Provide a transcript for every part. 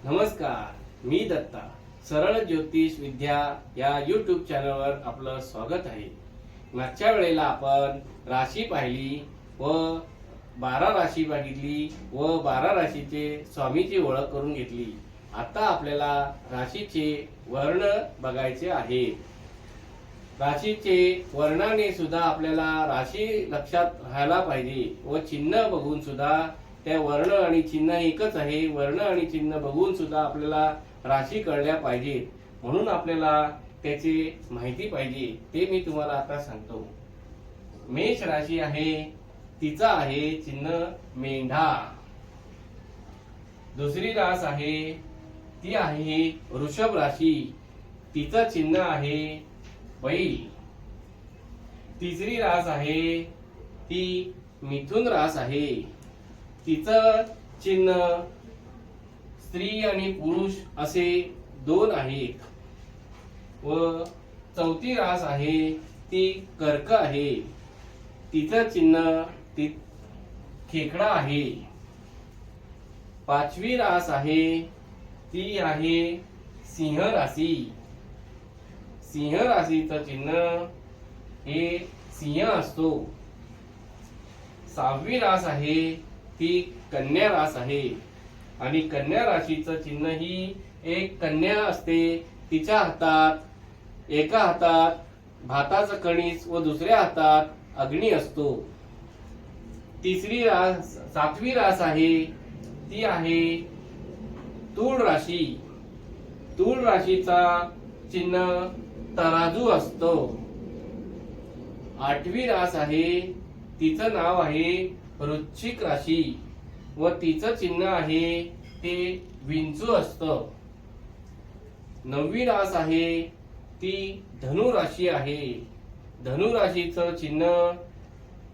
नमस्कार, मी दत्ता. सरळ ज्योतिष विद्या या यूट्यूब चॅनलवर आपलं स्वागत आहे. मागच्या वेळेला आपण राशी पाहिली व 12 राशी बघितली व 12 राशीचे स्वामीची ओळख करून घेतली. आता आपल्याला राशीचे वर्ण बघायचे आहे. राशीचे वर्णाने सुद्धा आपल्याला राशी लक्षात राहायला पाहिजे व चिन्ह बघून सुद्धा त्या वर्ण आणि चिन्ह एकच आहे. वर्ण आणि चिन्ह बघून सुद्धा आपल्याला राशी कळल्या पाहिजेत. म्हणून आपल्याला त्याची माहिती पाहिजे. ते मी तुम्हाला आता सांगतो. मेष राशी आहे, तिचा आहे चिन्ह मेंढा. दुसरी रास आहे ती आहे वृषभ राशी, तिचं चिन्ह आहे बैल. तिसरी रास आहे ती मिथुन रास आहे, तिचं चिन्ह स्त्री आणि पुरुष असे दोन आहेत. व चौथी रास आहे ती कर्क आहे, तिचं चिन्ह खेकडा आहे. पाचवी रास आहे ती आहे सिंह राशी, सिंह राशीचं चिन्ह हे सिंह असतो. सहावी रास आहे ती कन्या रास आहे आणि कन्या राशीचं चिन्ह ही एक कन्या असते. तिच्या हातात एका हातात भाताचं कणीस व दुसऱ्या हातात अग्नी असतो. सातवी रास आहे ती आहे तूळ राशी, तूळ राशीचा चिन्ह तराजू असतो. आठवी रास आहे तिचं नाव आहे वृश्चिक राशी व तिचं चिन्ह आहे ते विंचू असतं. नववी रास आहे ती धनु राशी आहे. धनु राशीचं चिन्ह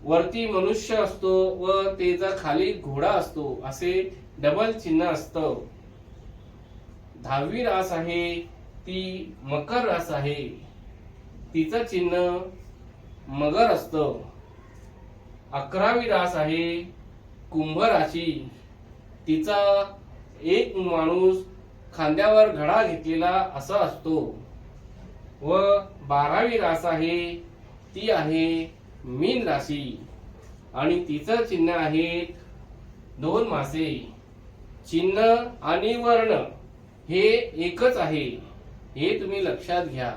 वरती मनुष्य असतो व त्याचा खाली घोडा असतो, असे डबल चिन्ह असतं. 10वी रास आहे ती मकर रास आहे, तिचं चिन्ह मगर असतं. 11वी रास आहे कुंभ राशी, तिचा एक माणूस खांद्यावर घडा घेतलेला असा असतो. व 12वी रास आहे ती आहे मीन राशी आणि तिचं चिन्ह आहे 2 मासे. चिन्ह आणि वर्ण हे एकच आहे, हे तुम्ही लक्षात घ्या.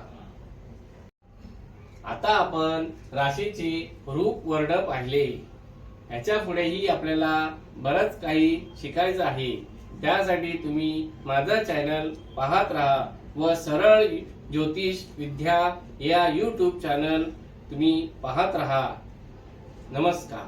आता आपण राशीचे रूप वर्ण पाहिले. याच्या पुढेही आपल्याला बरंच काही शिकायचं आहे. त्यासाठी तुम्ही माझा चॅनल पाहत राहा व सरळ ज्योतिष विद्या या यूट्यूब चॅनल तुम्ही पाहत राहा. नमस्कार.